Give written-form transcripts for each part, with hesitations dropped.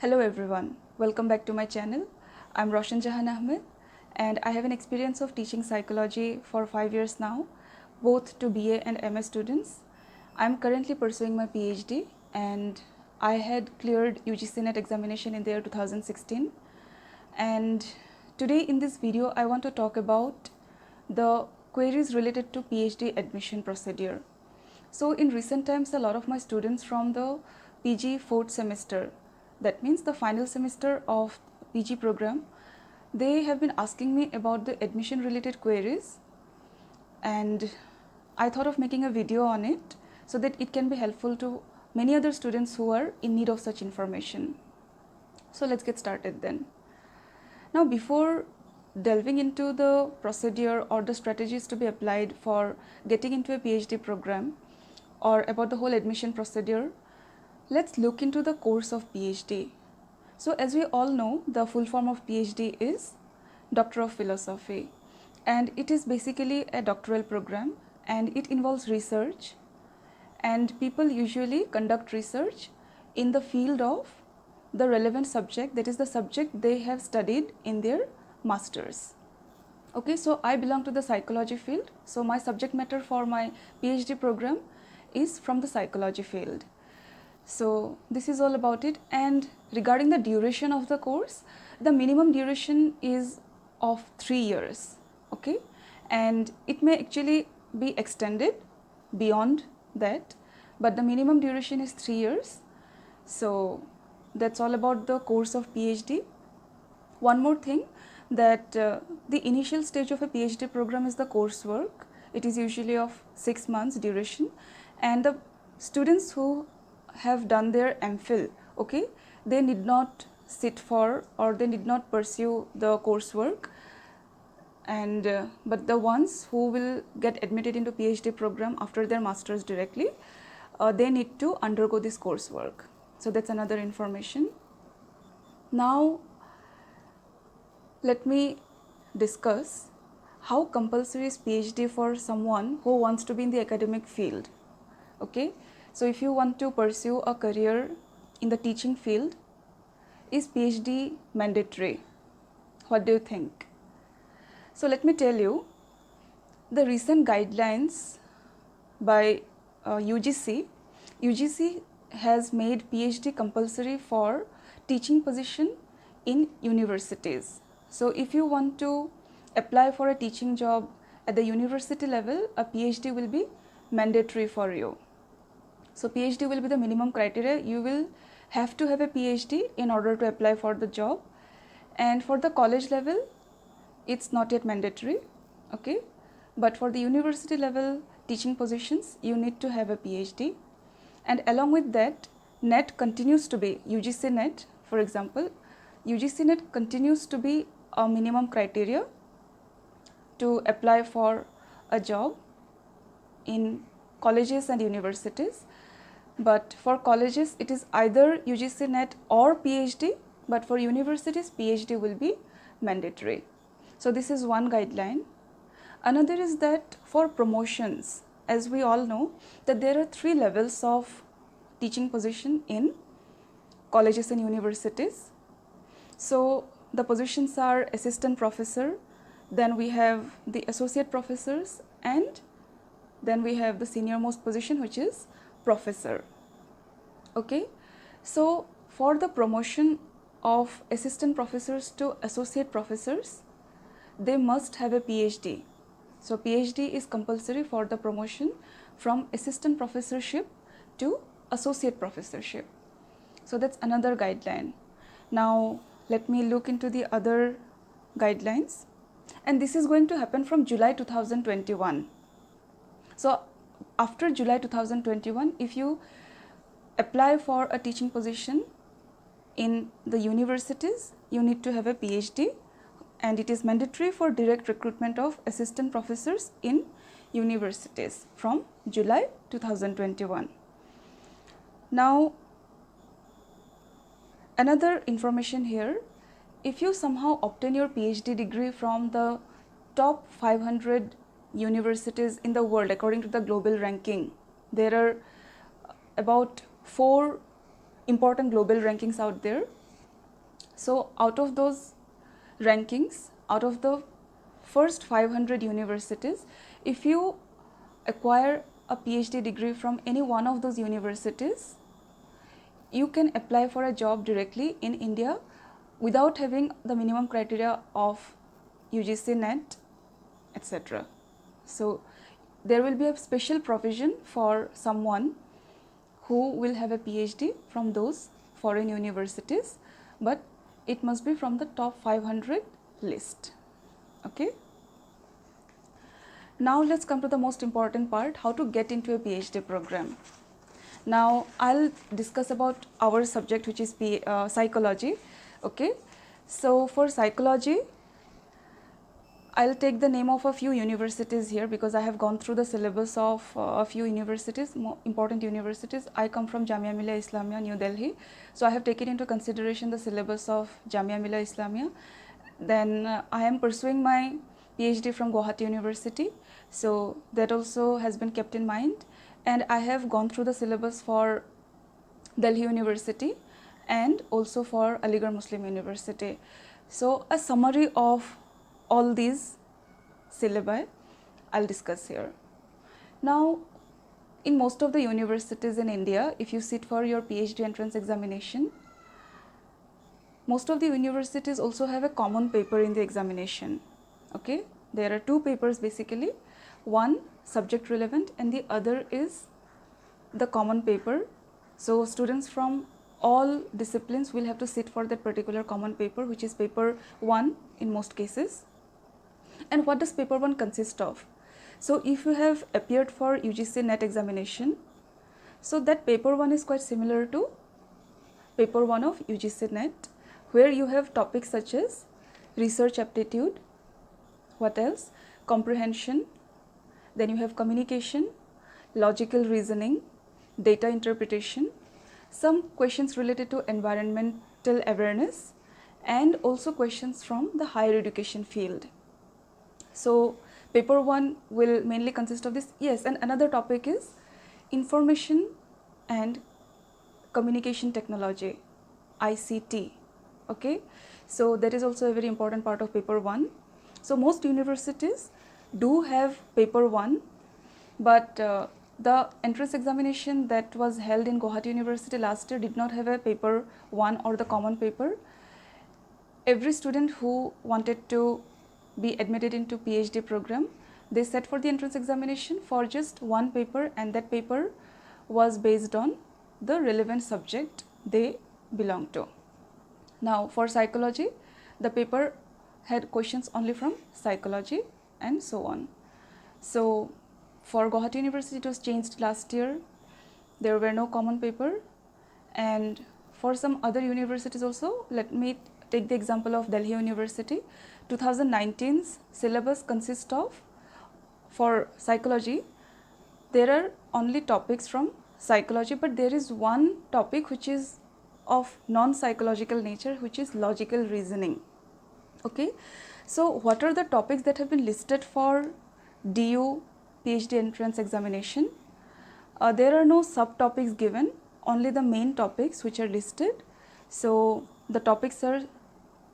Hello everyone, welcome back to my channel. I'm Roshan Jahan Ahmed and I have an experience of teaching psychology for 5 years now, both to BA and MA students. I'm currently pursuing my PhD and I had cleared UGC NET examination in the year 2016. And today in this video I want to talk about the queries related to PhD admission procedure. So in recent times, a lot of my students from the PG 4th semester, that means the final semester of PG program, they have been asking me about the admission related queries, and I thought of making a video on it so that it can be helpful to many other students who are in need of such information. So let's get started then. Now, before delving into the procedure or the strategies to be applied for getting into a PhD program or about the whole admission procedure, let's look into the course of PhD. So as we all know, the full form of PhD is Doctor of Philosophy, and it is basically a doctoral program and it involves research, and people usually conduct research in the field of the relevant subject, that is the subject they have studied in their masters. Okay, so I belong to the psychology field, so my subject matter for my PhD program is from the psychology field. So this is all about it. And regarding the duration of the course, the minimum duration is of 3 years, okay, and it may actually be extended beyond that, but the minimum duration is 3 years. So that's all about the course of PhD. One more thing, that the initial stage of a PhD program is the coursework. It is usually of 6 months duration, and the students who have done their MPhil, okay, they need not sit for or they need not pursue the coursework, and but the ones who will get admitted into PhD program after their masters directly, they need to undergo this coursework. So that's another information. Now let me discuss how compulsory is PhD for someone who wants to be in the academic field. Okay, so if you want to pursue a career in the teaching field, is PhD mandatory? What do you think? So let me tell you, the recent guidelines by UGC has made PhD compulsory for teaching position in universities. So if you want to apply for a teaching job at the university level, a PhD will be mandatory for you. So PhD will be the minimum criteria. You will have to have a PhD in order to apply for the job. And for the college level, it's not yet mandatory, okay? But for the university level teaching positions, you need to have a PhD. And along with that, NET continues to be, UGC NET, for example, UGC NET continues to be a minimum criteria to apply for a job in colleges and universities. But for colleges, it is either UGC NET or PhD, but for universities, PhD will be mandatory. So this is one guideline. Another is that for promotions, as we all know, that there are 3 levels of teaching position in colleges and universities. So the positions are assistant professor, then we have the associate professors, and then we have the senior most position, which is professor. Okay, so for the promotion of assistant professors to associate professors, they must have a PhD. So PhD is compulsory for the promotion from assistant professorship to associate professorship. So that's another guideline. Now let me look into the other guidelines, and this is going to happen from July 2021. So after July 2021, if you apply for a teaching position in the universities, you need to have a PhD, and it is mandatory for direct recruitment of assistant professors in universities from July 2021. Now, another information here, if you somehow obtain your PhD degree from the top 500 universities in the world according to the global ranking, there are about 4 important global rankings out there. So out of those rankings, out of the first 500 universities, if you acquire a PhD degree from any one of those universities, you can apply for a job directly in India without having the minimum criteria of UGC NET, etc. So there will be a special provision for someone who will have a PhD from those foreign universities, but it must be from the top 500 list. Okay. Now let's come to the most important part, how to get into a PhD program. Now I'll discuss about our subject, which is psychology. Okay. So for psychology, I'll take the name of a few universities here because I have gone through the syllabus of a few universities, important universities. I come from Jamia Millia Islamia, New Delhi. So I have taken into consideration the syllabus of Jamia Millia Islamia. Then I am pursuing my PhD from Guwahati University. So that also has been kept in mind. And I have gone through the syllabus for Delhi University and also for Aligarh Muslim University. So a summary of all these syllabi I'll discuss here. Now, in most of the universities in India, if you sit for your PhD entrance examination, most of the universities also have a common paper in the examination. Okay, there are two papers basically, one subject relevant and the other is the common paper. So students from all disciplines will have to sit for that particular common paper, which is paper 1 in most cases. And what does paper 1 consist of? So if you have appeared for UGC NET examination, so that paper 1 is quite similar to paper 1 of UGC NET, where you have topics such as research aptitude, what else? Comprehension, then you have communication, logical reasoning, data interpretation, some questions related to environmental awareness, and also questions from the higher education field. So paper 1 will mainly consist of this. Yes, and another topic is information and communication technology, ICT. Okay, so that is also a very important part of paper 1. So most universities do have paper 1, but the entrance examination that was held in Guwahati University last year did not have a paper 1 or the common paper. Every student who wanted to be admitted into PhD program, they set for the entrance examination for just one paper, and that paper was based on the relevant subject they belong to. Now for psychology, the paper had questions only from psychology and so on. So for Guwahati University it was changed last year, there were no common paper, and for some other universities also, let me take the example of Delhi University. 2019's syllabus consists of, for psychology, there are only topics from psychology, but there is one topic which is of non-psychological nature, which is logical reasoning. Okay, so what are the topics that have been listed for DU PhD entrance examination? There are no subtopics given, only the main topics which are listed. So the topics are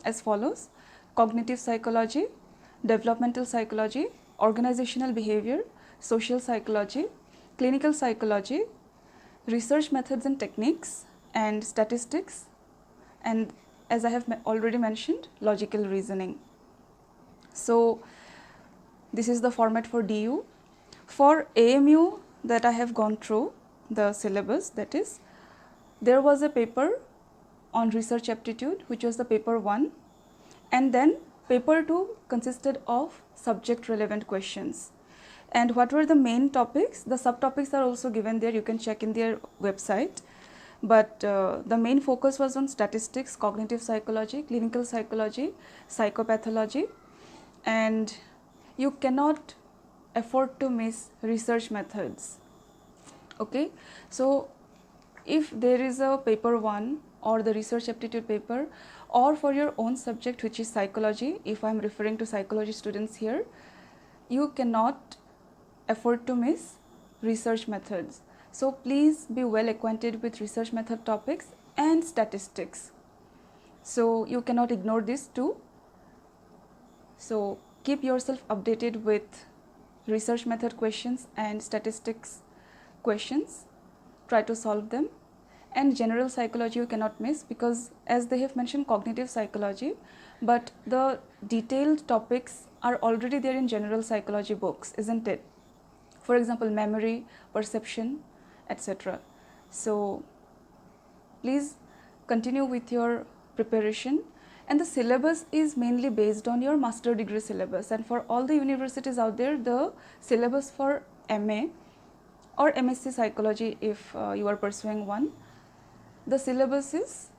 as follows: cognitive psychology, developmental psychology, organizational behavior, social psychology, clinical psychology, research methods and techniques, and statistics, and as I have already mentioned, logical reasoning. So this is the format for DU. For AMU that I have gone through the syllabus, that is, there was a paper on research aptitude, which was the paper 1, and then paper 2 consisted of subject relevant questions. And what were the main topics? The subtopics are also given there, you can check in their website. But the main focus was on statistics, cognitive psychology, clinical psychology, psychopathology, and you cannot afford to miss research methods. Okay, so if there is a paper 1 or the research aptitude paper, or for your own subject which is psychology, if I am referring to psychology students here, you cannot afford to miss research methods. So please be well acquainted with research method topics and statistics. So you cannot ignore this too. So keep yourself updated with research method questions and statistics questions. Try to solve them. And general psychology you cannot miss, because as they have mentioned cognitive psychology, but the detailed topics are already there in general psychology books, isn't it? For example, memory, perception, etc. So please continue with your preparation, and the syllabus is mainly based on your master degree syllabus, and for all the universities out there, the syllabus for MA or MSc psychology, if you are pursuing one, the syllabus is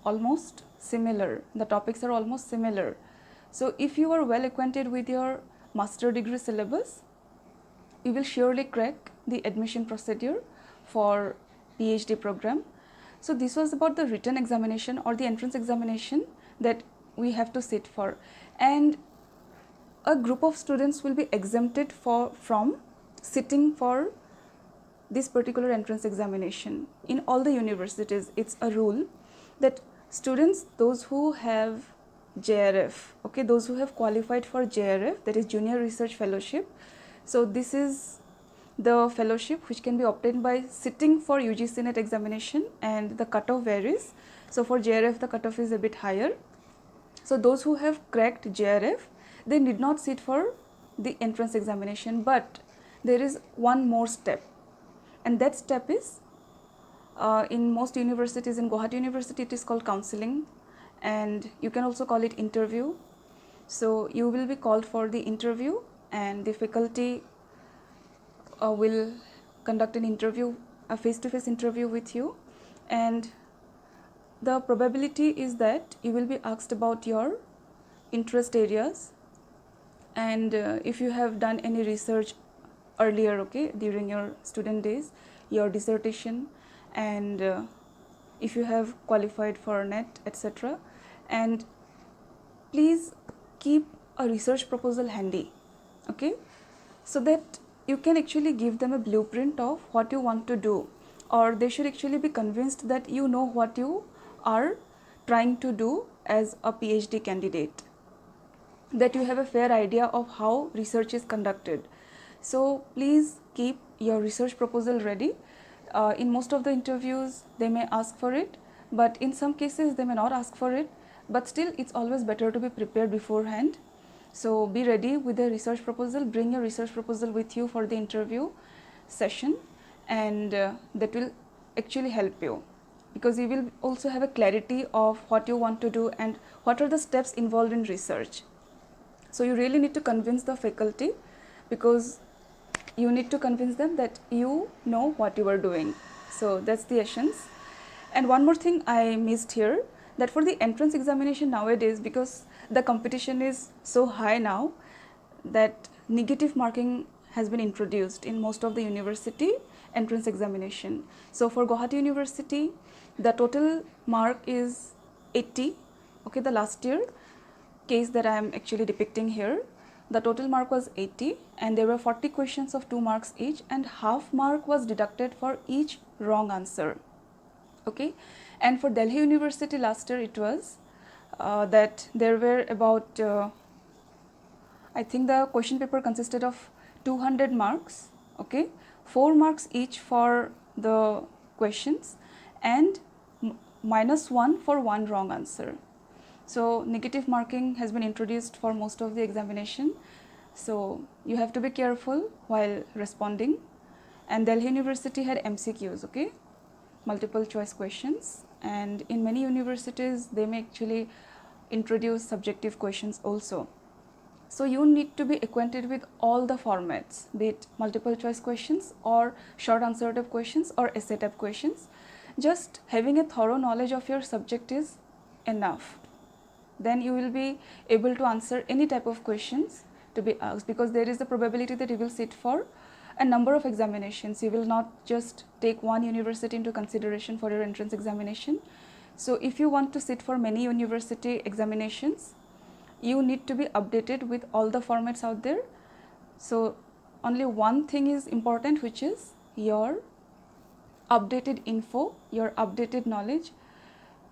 almost similar, the topics are almost similar. So if you are well acquainted with your master degree syllabus, you will surely crack the admission procedure for PhD program. So this was about the written examination or the entrance examination that we have to sit for, and a group of students will be exempted from sitting for this particular entrance examination. In all the universities, it's a rule that students, those who have JRF, okay, those who have qualified for JRF, that is Junior Research Fellowship. So this is the fellowship which can be obtained by sitting for UGC NET examination, and the cutoff varies. So for JRF the cutoff is a bit higher. So those who have cracked JRF, they need not sit for the entrance examination, but there is one more step, and that step is in most universities, in Guwahati University it is called counseling, and you can also call it interview. So you will be called for the interview, and the faculty will conduct an interview, a face-to-face interview with you, and the probability is that you will be asked about your interest areas, and if you have done any research earlier, okay, during your student days, your dissertation, and if you have qualified for NET, etc. And please keep a research proposal handy, okay, so that you can actually give them a blueprint of what you want to do, or they should actually be convinced that you know what you are trying to do as a PhD candidate, that you have a fair idea of how research is conducted. So please keep your research proposal ready. In most of the interviews they may ask for it, but in some cases they may not ask for it, but still it's always better to be prepared beforehand. So be ready with a research proposal, bring your research proposal with you for the interview session, and that will actually help you, because you will also have a clarity of what you want to do and what are the steps involved in research. So you really need to convince the faculty, because you need to convince them that you know what you are doing. So that's the essence. And one more thing I missed here, that for the entrance examination nowadays, because the competition is so high now, that negative marking has been introduced in most of the university entrance examination. So for Guwahati University, the total mark is 80, okay, the last year case that I am actually depicting here, the total mark was 80, and there were 40 questions of 2 marks each, and half mark was deducted for each wrong answer, okay. And for Delhi University last year, it was that there were about I think the question paper consisted of 200 marks, okay, 4 marks each for the questions, and -1 for one wrong answer. So negative marking has been introduced for most of the examination. So you have to be careful while responding. And Delhi University had MCQs, okay, multiple choice questions, and in many universities they may actually introduce subjective questions also. So you need to be acquainted with all the formats, be it multiple choice questions or short answer type questions or essay type questions. Just having a thorough knowledge of your subject is enough. Then you will be able to answer any type of questions to be asked, because there is the probability that you will sit for a number of examinations. You will not just take one university into consideration for your entrance examination. So if you want to sit for many university examinations, you need to be updated with all the formats out there. So only one thing is important, which is your updated info, your updated knowledge.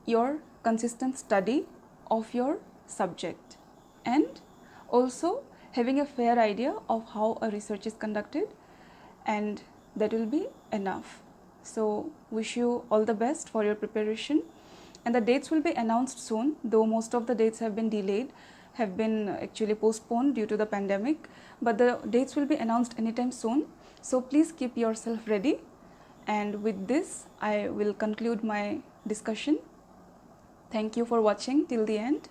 your consistent study of your subject, and also having a fair idea of how a research is conducted, and that will be enough. So wish you all the best for your preparation, and the dates will be announced soon, though most of the dates have been delayed, have been actually postponed due to the pandemic, but the dates will be announced anytime soon. So please keep yourself ready, and with this I will conclude my discussion. Thank you for watching till the end.